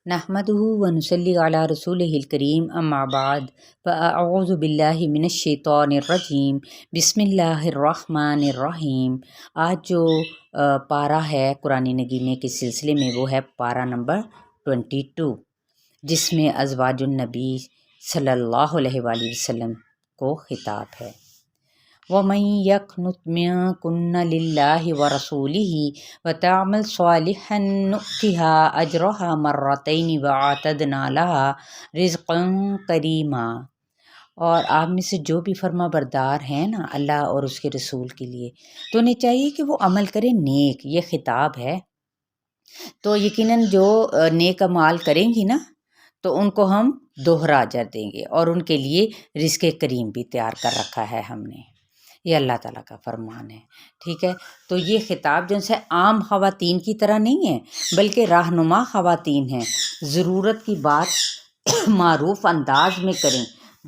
نحمده ونصلي علی رسولہ الکریم اما بعد فاعوذ باللہ من الشیطان الرجیم بسم اللہ الرحمن الرحیم۔ آج جو پارہ ہے قرآن نگینے کے سلسلے میں وہ ہے پارہ نمبر 22، جس میں ازواج النبی صلی اللہ علیہ وآلہ وسلم کو خطاب ہے۔ وَمَن يَقْنُتْ مِنكُنَّ لِلَّهِ وَرَسُولِهِ وَتَعْمَلْ صَالِحًا نُؤْتِهَا أَجْرَهَا مَرَّتَيْنِ وَأَعْتَدْنَا لَهَا رِزْقًا كَرِيمًا۔ اور آپ میں سے جو بھی فرما بردار ہیں نا اللہ اور اس کے رسول کے لیے، تو انہیں چاہیے کہ وہ عمل کریں نیک۔ یہ خطاب ہے، تو یقیناً جو نیک اعمال کریں گی نا تو ان کو ہم دوہرا اجر دیں گے، اور ان کے لیے رزق کریم بھی تیار کر رکھا ہے ہم نے۔ یہ اللہ تعالیٰ کا فرمان ہے، ٹھیک ہے۔ تو یہ خطاب جو ہے عام خواتین کی طرح نہیں ہے، بلکہ رہنما خواتین ہیں۔ ضرورت کی بات معروف انداز میں کریں،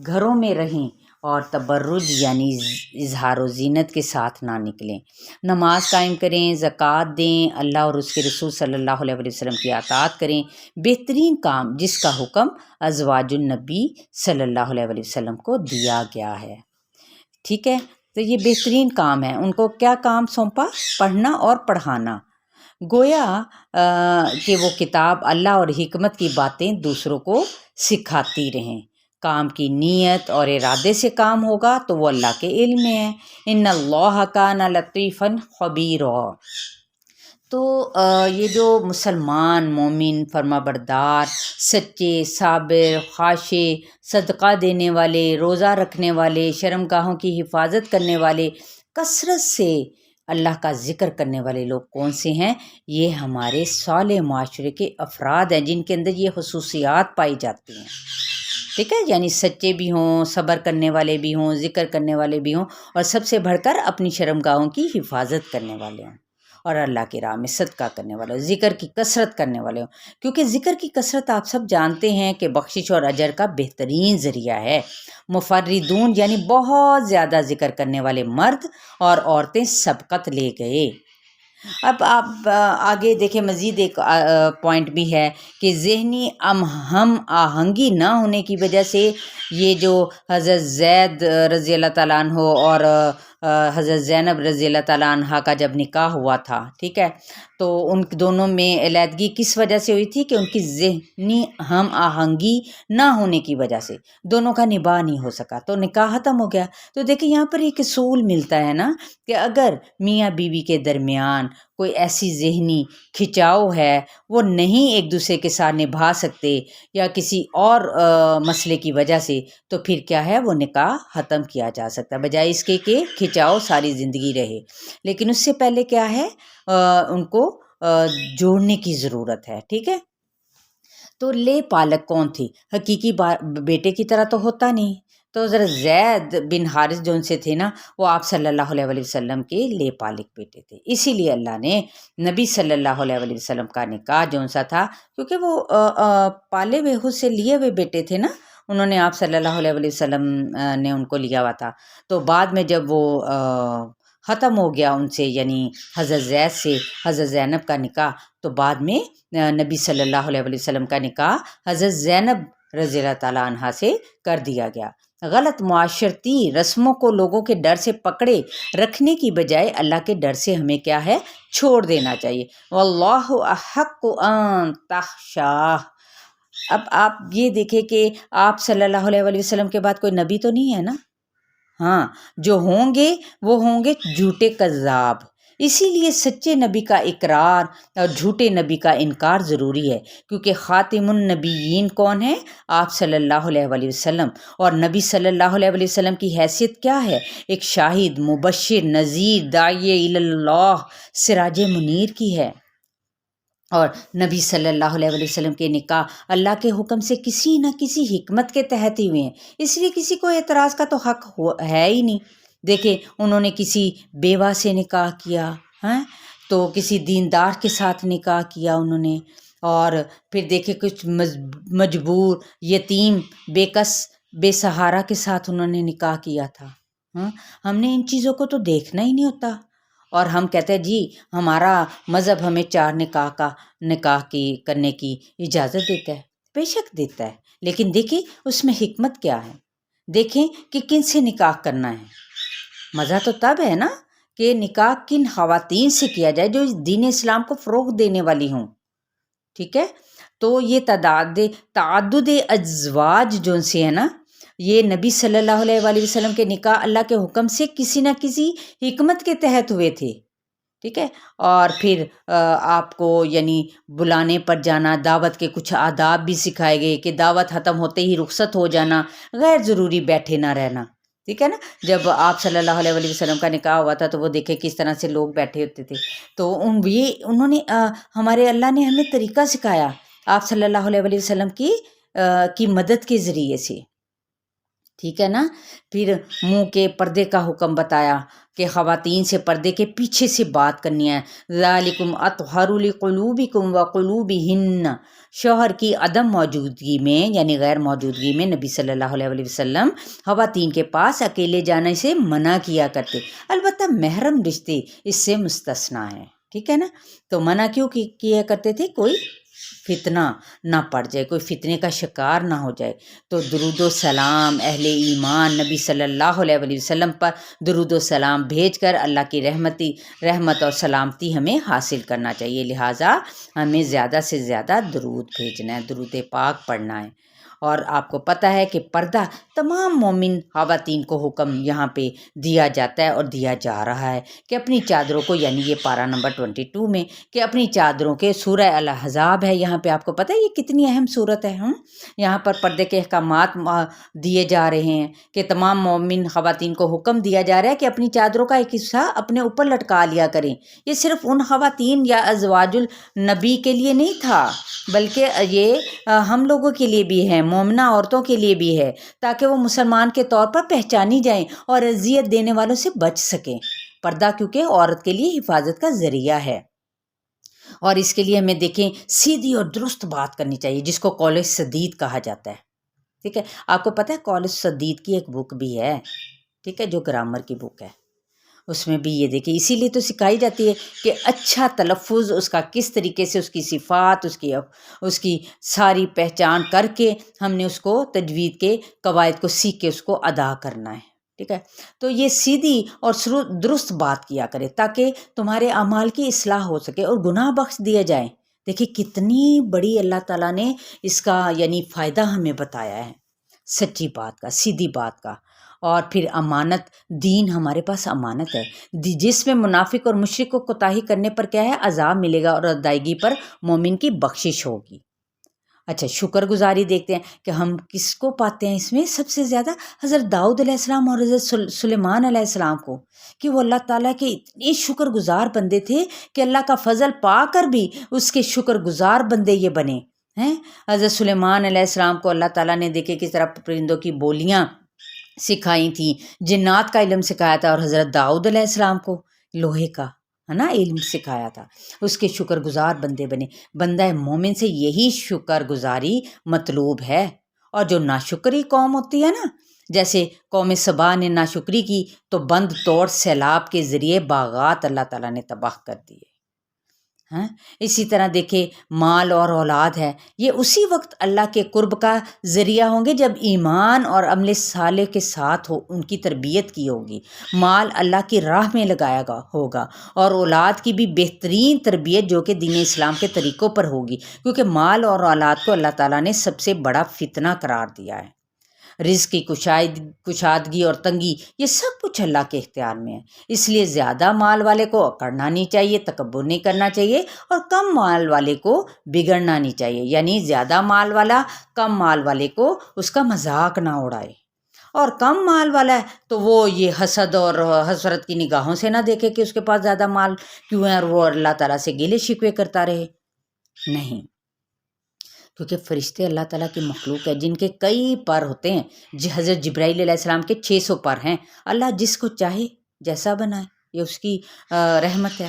گھروں میں رہیں، اور تبرج یعنی اظہار و زینت کے ساتھ نہ نکلیں۔ نماز قائم کریں، زکوٰۃ دیں، اللہ اور اس کے رسول صلی اللہ علیہ وسلم کی اطاعت کریں۔ بہترین کام جس کا حکم ازواج النبی صلی اللہ علیہ وسلم کو دیا گیا ہے، ٹھیک ہے۔ تو یہ بہترین کام ہے۔ ان کو کیا کام سونپا؟ پڑھنا اور پڑھانا۔ گویا کہ وہ کتاب اللہ اور حکمت کی باتیں دوسروں کو سکھاتی رہیں۔ کام کی نیت اور ارادے سے کام ہوگا تو وہ اللہ کے علم میں ہے۔ ان اللہ کان لطیفا خبیرا۔ تو یہ جو مسلمان مومن فرما بردار سچے صابر خاشع صدقہ دینے والے روزہ رکھنے والے شرم گاہوں کی حفاظت کرنے والے کثرت سے اللہ کا ذکر کرنے والے لوگ کون سے ہیں؟ یہ ہمارے صالح معاشرے کے افراد ہیں جن کے اندر یہ خصوصیات پائی جاتی ہیں، ٹھیک ہے۔ یعنی سچے بھی ہوں، صبر کرنے والے بھی ہوں، ذکر کرنے والے بھی ہوں، اور سب سے بڑھ کر اپنی شرم گاہوں کی حفاظت کرنے والے ہوں، اور اللہ کی راہ میں صدقہ کرنے والے ہوں، ذکر کی کثرت کرنے والے ہوں۔ کیونکہ ذکر کی کثرت آپ سب جانتے ہیں کہ بخشش اور اجر کا بہترین ذریعہ ہے۔ مفردون یعنی بہت زیادہ ذکر کرنے والے مرد اور عورتیں سبقت لے گئے۔ اب آپ آگے دیکھیں، مزید ایک پوائنٹ بھی ہے کہ ذہنی ہم آہنگی نہ ہونے کی وجہ سے یہ جو حضرت زید رضی اللہ تعالیٰ عنہ اور حضرت زینب رضی اللہ تعالیٰ عنہ کا جب نکاح ہوا تھا، ٹھیک ہے، تو ان دونوں میں علیحدگی کس وجہ سے ہوئی تھی؟ کہ ان کی ذہنی ہم آہنگی نہ ہونے کی وجہ سے دونوں کا نباہ نہیں ہو سکا، تو نکاح ختم ہو گیا۔ تو دیکھیں یہاں پر ایک اصول ملتا ہے نا کہ اگر میاں بیوی کے درمیان کوئی ایسی ذہنی کھچاؤ ہے، وہ نہیں ایک دوسرے کے ساتھ نبھا سکتے یا کسی اور مسئلے کی وجہ سے، تو پھر کیا ہے، وہ نکاح ختم کیا جا سکتا ہے، بجائے اس کے کہ کھچاؤ ساری زندگی رہے۔ لیکن اس سے پہلے کیا ہے، ان کو جوڑنے کی ضرورت ہے، ٹھیک ہے۔ تو لے پالک کون تھی؟ حقیقی بیٹے کی طرح تو ہوتا نہیں۔ تو حضرت زید بن حارث جو ان سے تھے نا، وہ آپ صلی اللہ علیہ وسلم کے لے پالک بیٹے تھے۔ اسی لیے اللہ نے نبی صلی اللہ علیہ وسلم کا نکاح جو ان سا تھا، کیونکہ وہ پالے ہوئے خود سے لیے ہوئے بیٹے تھے نا، انہوں نے آپ صلی اللہ علیہ وسلم نے ان کو لیا ہوا تھا۔ تو بعد میں جب وہ ختم ہو گیا ان سے، یعنی حضرت زید سے حضرت زینب کا نکاح، تو بعد میں نبی صلی اللہ علیہ وسلم کا نکاح حضرت زینب رضی اللہ تعالیٰ عنہ سے کر دیا گیا۔ غلط معاشرتی رسموں کو لوگوں کے ڈر سے پکڑے رکھنے کی بجائے اللہ کے ڈر سے ہمیں کیا ہے، چھوڑ دینا چاہیے۔ واللہ احق ان تخشاہ۔ اب آپ یہ دیکھیں کہ آپ صلی اللہ علیہ وسلم کے بعد کوئی نبی تو نہیں ہے نا، ہاں، جو ہوں گے وہ ہوں گے جھوٹے کذاب۔ اسی لیے سچے نبی کا اقرار اور جھوٹے نبی کا انکار ضروری ہے، کیونکہ خاتم النبیین کون ہے؟ آپ صلی اللہ علیہ وسلم۔ اور نبی صلی اللہ علیہ وسلم کی حیثیت کیا ہے؟ ایک شاہد، مبشر، نذیر، داعی اللہ، سراج منیر کی ہے۔ اور نبی صلی اللہ علیہ وسلم کے نکاح اللہ کے حکم سے کسی نہ کسی حکمت کے تحت ہی ہوئے ہیں، اس لیے کسی کو اعتراض کا تو حق ہے ہی نہیں۔ دیکھیں انہوں نے کسی بیوہ سے نکاح کیا، ہیں تو کسی دیندار کے ساتھ نکاح کیا انہوں نے، اور پھر دیکھیں کچھ مجبور یتیم بے کس بے سہارا کے ساتھ انہوں نے نکاح کیا تھا۔ ہم نے ان چیزوں کو تو دیکھنا ہی نہیں ہوتا، اور ہم کہتے ہیں جی ہمارا مذہب ہمیں 4 نکاح کی کرنے کی اجازت دیتا ہے، بے شک دیتا ہے، لیکن دیکھیں اس میں حکمت کیا ہے، دیکھیں کہ کن سے نکاح کرنا ہے۔ مزہ تو تب ہے نا کہ نکاح کن خواتین سے کیا جائے جو دین اسلام کو فروغ دینے والی ہوں، ٹھیک ہے۔ تو یہ تعدد ازواج جو سے ہے نا، یہ نبی صلی اللہ علیہ وآلہ وسلم کے نکاح اللہ کے حکم سے کسی نہ کسی حکمت کے تحت ہوئے تھے، ٹھیک ہے۔ اور پھر آپ کو یعنی بلانے پر جانا، دعوت کے کچھ آداب بھی سکھائے گئے کہ دعوت ختم ہوتے ہی رخصت ہو جانا، غیر ضروری بیٹھے نہ رہنا، ٹھیک ہے نا۔ جب آپ صلی اللہ علیہ وآلہ وسلم کا نکاح ہوا تھا تو وہ دیکھے کس طرح سے لوگ بیٹھے ہوتے تھے، تو انہوں نے ہمارے اللہ نے ہمیں طریقہ سکھایا آپ صلی اللہ علیہ وآلہ وسلم کی مدد کے ذریعے سے، ٹھیک ہے نا۔ پھر منہ کے پردے کا حکم بتایا کہ خواتین سے پردے کے پیچھے سے بات کرنی ہے، ذالکم اطہر لقلوبکم وقلوبہن، شوہر کی عدم موجودگی میں یعنی غیر موجودگی میں نبی صلی اللہ علیہ وآلہ وسلم خواتین کے پاس اکیلے جانے سے منع کیا کرتے، البتہ محرم رشتے اس سے مستثنا ہیں، ٹھیک ہے نا۔ تو منع کیوں کیا کرتے تھے؟ کوئی فتنہ نہ پڑ جائے، کوئی فتنے کا شکار نہ ہو جائے۔ تو درود و سلام اہل ایمان نبی صلی اللہ علیہ وآلہ وسلم پر درود و سلام بھیج کر اللہ کی رحمت اور سلامتی ہمیں حاصل کرنا چاہیے، لہٰذا ہمیں زیادہ سے زیادہ درود بھیجنا ہے، درود پاک پڑھنا ہے۔ اور آپ کو پتہ ہے کہ پردہ تمام مومن خواتین کو حکم یہاں پہ دیا جاتا ہے اور دیا جا رہا ہے کہ اپنی چادروں کو، یعنی یہ پارہ نمبر 22 میں، کہ اپنی چادروں کے سورہ الاحزاب ہے یہاں پہ، آپ کو پتہ ہے یہ کتنی اہم صورت ہے، یہاں پر پردے کے احکامات دیے جا رہے ہیں کہ تمام مومن خواتین کو حکم دیا جا رہا ہے کہ اپنی چادروں کا ایک حصہ اپنے اوپر لٹکا لیا کریں۔ یہ صرف ان خواتین یا ازواج النبی کے لیے نہیں تھا، بلکہ یہ ہم لوگوں کے لیے بھی ہے، مومنہ عورتوں کے لیے بھی ہے، تاکہ وہ مسلمان کے طور پر پہچانی جائیں اور اذیت دینے والوں سے بچ سکیں۔ پردہ کیونکہ عورت کے لیے حفاظت کا ذریعہ ہے، اور اس کے لیے ہمیں دیکھیں سیدھی اور درست بات کرنی چاہیے، جس کو قول سدید کہا جاتا ہے، ٹھیک ہے۔ آپ کو پتہ ہے قول سدید کی ایک بک بھی ہے، ٹھیک ہے، جو گرامر کی بک ہے، اس میں بھی یہ دیکھیں، اسی لیے تو سکھائی جاتی ہے کہ اچھا تلفظ اس کا کس طریقے سے، اس کی صفات، اس کی ساری پہچان کر کے ہم نے اس کو تجوید کے قواعد کو سیکھ کے اس کو ادا کرنا ہے، ٹھیک ہے۔ تو یہ سیدھی اور درست بات کیا کرے تاکہ تمہارے اعمال کی اصلاح ہو سکے اور گناہ بخش دیے جائیں۔ دیکھیں کتنی بڑی اللہ تعالیٰ نے اس کا یعنی فائدہ ہمیں بتایا ہے، سچی بات کا، سیدھی بات کا۔ اور پھر امانت، دین ہمارے پاس امانت ہے، جس میں منافق اور مشرک کو کوتاہی کرنے پر کیا ہے؟ عذاب ملے گا، اور ادائیگی پر مومن کی بخشش ہوگی۔ اچھا، شکر گزاری دیکھتے ہیں کہ ہم کس کو پاتے ہیں اس میں سب سے زیادہ؟ حضرت داؤد علیہ السلام اور حضرت سلیمان علیہ السلام کو، کہ وہ اللہ تعالیٰ کے اتنے شکر گزار بندے تھے کہ اللہ کا فضل پا کر بھی اس کے شکر گزار بندے یہ بنے ہیں۔ حضرت سلیمان علیہ السلام کو اللہ تعالیٰ نے دیکھے کس طرح پرندوں کی بولیاں سکھائی تھیں، جنات کا علم سکھایا تھا، اور حضرت داؤد علیہ السلام کو لوہے کا ہے نا علم سکھایا تھا، اس کے شکر گزار بندے بنے۔ بندہ مومن سے یہی شکر گزاری مطلوب ہے۔ اور جو ناشکری قوم ہوتی ہے نا، جیسے قوم سبا نے ناشکری کی تو بند توڑ سیلاب کے ذریعے باغات اللہ تعالیٰ نے تباہ کر دیے۔ اسی طرح دیکھیں مال اور اولاد ہے، یہ اسی وقت اللہ کے قرب کا ذریعہ ہوں گے جب ایمان اور عمل صالح کے ساتھ ان کی تربیت کی ہوگی، مال اللہ کی راہ میں لگایا ہوگا، اور اولاد کی بھی بہترین تربیت جو کہ دین اسلام کے طریقوں پر ہوگی، کیونکہ مال اور اولاد کو اللہ تعالیٰ نے سب سے بڑا فتنہ قرار دیا ہے۔ رزق کی کشادگی اور تنگی یہ سب کچھ اللہ کے اختیار میں ہے، اس لیے زیادہ مال والے کو اکڑنا نہیں چاہیے، تکبر نہیں کرنا چاہیے، اور کم مال والے کو بگڑنا نہیں چاہیے، یعنی زیادہ مال والا کم مال والے کو اس کا مذاق نہ اڑائے، اور کم مال والا ہے تو وہ یہ حسد اور حسرت کی نگاہوں سے نہ دیکھے کہ اس کے پاس زیادہ مال کیوں ہے، اور وہ اللہ تعالیٰ سے گلے شکوے کرتا رہے، نہیں، کیونکہ فرشتے اللہ تعالیٰ کی مخلوق ہے جن کے کئی پر ہوتے ہیں۔ حضرت جبرائیل علیہ السلام کے 600 پر ہیں، اللہ جس کو چاہے جیسا بنائے، یہ اس کی رحمت ہے،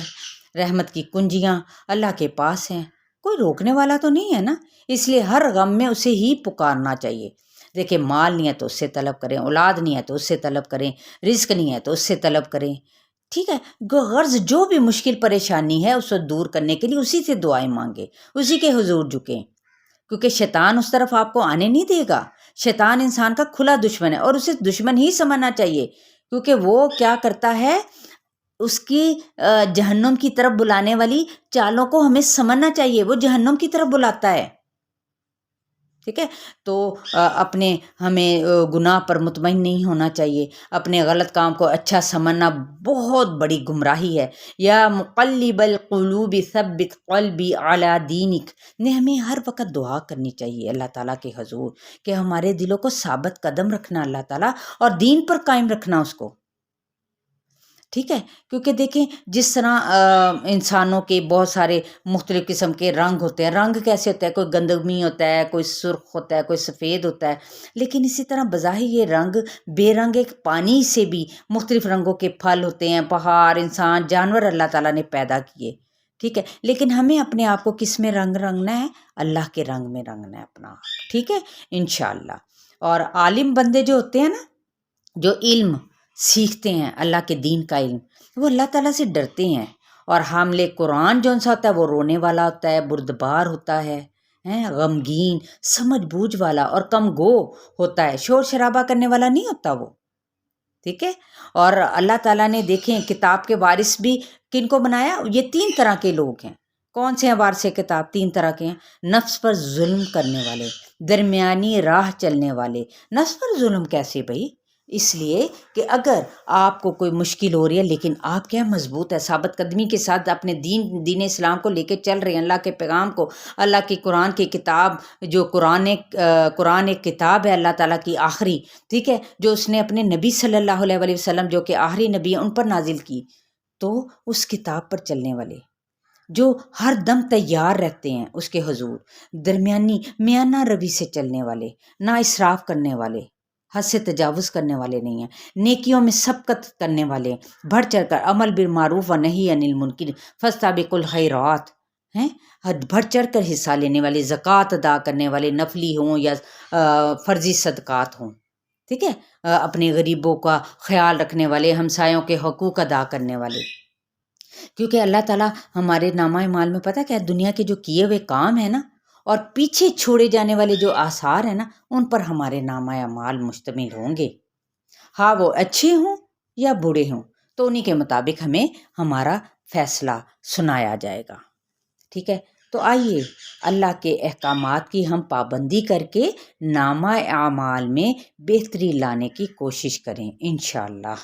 رحمت کی کنجیاں اللہ کے پاس ہیں، کوئی روکنے والا تو نہیں ہے نا، اس لیے ہر غم میں اسے ہی پکارنا چاہیے۔ دیکھیں مال نہیں ہے تو اس سے طلب کریں، اولاد نہیں ہے تو اس سے طلب کریں، رزق نہیں ہے تو اس سے طلب کریں، ٹھیک ہے، غرض جو بھی مشکل پریشانی ہے اس کو دور کرنے کے لیے اسی سے دعائیں مانگے، اسی کے حضور جھکیں، کیونکہ شیطان اس طرف آپ کو آنے نہیں دے گا۔ شیطان انسان کا کھلا دشمن ہے اور اسے دشمن ہی سمجھنا چاہیے، کیونکہ وہ کیا کرتا ہے، اس کی جہنم کی طرف بلانے والی چالوں کو ہمیں سمجھنا چاہیے، وہ جہنم کی طرف بلاتا ہے، ٹھیک ہے۔ تو اپنے ہمیں گناہ پر مطمئن نہیں ہونا چاہیے، اپنے غلط کام کو اچھا سمجھنا بہت بڑی گمراہی ہے۔ یا مقلب القلوب ثبت قلبی علی دینک، نے ہمیں ہر وقت دعا کرنی چاہیے اللہ تعالیٰ کے حضور کہ ہمارے دلوں کو ثابت قدم رکھنا اللہ تعالیٰ، اور دین پر قائم رکھنا اس کو، ٹھیک ہے۔ کیونکہ دیکھیں جس طرح انسانوں کے بہت سارے مختلف قسم کے رنگ ہوتے ہیں، رنگ کیسے ہوتا ہے، کوئی گندمی ہوتا ہے، کوئی سرخ ہوتا ہے، کوئی سفید ہوتا ہے، لیکن اسی طرح بظاہر یہ رنگ بے رنگ ایک پانی سے بھی مختلف رنگوں کے پھل ہوتے ہیں، پہاڑ، انسان، جانور اللہ تعالیٰ نے پیدا کیے، ٹھیک ہے۔ لیکن ہمیں اپنے آپ کو کس میں رنگنا ہے، اللہ کے رنگ میں رنگنا ہے اپنا آپ، ٹھیک ہے، انشاءاللہ۔ اور عالم بندے جو ہوتے ہیں نا، جو علم سیکھتے ہیں اللہ کے دین کا علم، وہ اللہ تعالیٰ سے ڈرتے ہیں، اور حامل قرآن جو سا ہوتا ہے وہ رونے والا ہوتا ہے، بردبار ہوتا ہے، غمگین، سمجھ بوجھ والا اور کم گو ہوتا ہے، شور شرابہ کرنے والا نہیں ہوتا وہ، ٹھیک ہے۔ اور اللہ تعالیٰ نے دیکھیں کتاب کے وارث بھی کن کو بنایا، یہ 3 طرح کے لوگ ہیں۔ کون سے ہیں وارث کتاب؟ 3 طرح کے ہیں، نفس پر ظلم کرنے والے، درمیانی راہ چلنے والے۔ نفس پر ظلم کیسے بھئی؟ اس لیے کہ اگر آپ کو کوئی مشکل ہو رہی ہے لیکن آپ کیا مضبوط ہے، ثابت قدمی کے ساتھ اپنے دین اسلام کو لے کے چل رہے ہیں، اللہ کے پیغام کو، اللہ کی قرآن کی کتاب، جو قرآن ایک کتاب ہے اللہ تعالیٰ کی آخری، ٹھیک ہے، جو اس نے اپنے نبی صلی اللہ علیہ وسلم جو کہ آخری نبی ہیں ان پر نازل کی، تو اس کتاب پر چلنے والے جو ہر دم تیار رہتے ہیں اس کے حضور، درمیانی میانہ روی سے چلنے والے، نہ اسراف کرنے والے، حد سے تجاوز کرنے والے نہیں ہیں، نیکیوں میں سبقت کرنے والے، بڑھ چڑھ کر عمل بالمعروف و نہی عن المنکر فاستبقوا الخیرات ہیں، بڑھ چڑھ کر حصہ لینے والے، زکوٰۃ ادا کرنے والے، نفلی ہوں یا فرضی صدقات ہوں، ٹھیک ہے، اپنے غریبوں کا خیال رکھنے والے، ہمسایوں کے حقوق ادا کرنے والے، کیونکہ اللہ تعالیٰ ہمارے نامہ اعمال میں پتہ کیا ہے، دنیا کے جو کیے ہوئے کام ہیں نا، اور پیچھے چھوڑے جانے والے جو آثار ہیں نا، ان پر ہمارے نامہ اعمال مشتمل ہوں گے، ہاں وہ اچھے ہوں یا برے ہوں، تو انہی کے مطابق ہمیں ہمارا فیصلہ سنایا جائے گا، ٹھیک ہے۔ تو آئیے اللہ کے احکامات کی ہم پابندی کر کے نامہ اعمال میں بہتری لانے کی کوشش کریں انشاءاللہ،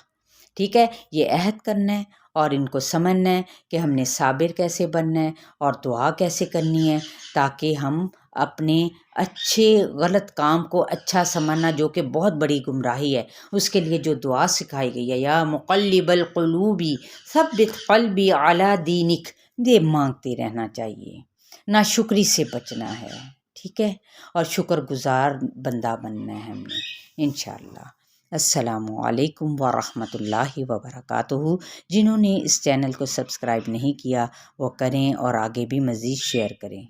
ٹھیک ہے۔ یہ عہد کرنا ہے اور ان کو سمجھنا ہے کہ ہم نے صابر کیسے بننا ہے اور دعا کیسے کرنی ہے، تاکہ ہم اپنے اچھے غلط کام کو اچھا سمجھنا، جو کہ بہت بڑی گمراہی ہے، اس کے لیے جو دعا سکھائی گئی ہے، یا مقلب القلوب ثبت قلبی علی دینک، یہ مانگتے رہنا چاہیے، ناشکری سے بچنا ہے، ٹھیک ہے، اور شکر گزار بندہ بننا ہے ہم نے انشاءاللہ۔ السلام علیکم ورحمۃ اللہ وبرکاتہ۔ جنہوں نے اس چینل کو سبسکرائب نہیں کیا وہ کریں اور آگے بھی مزید شیئر کریں۔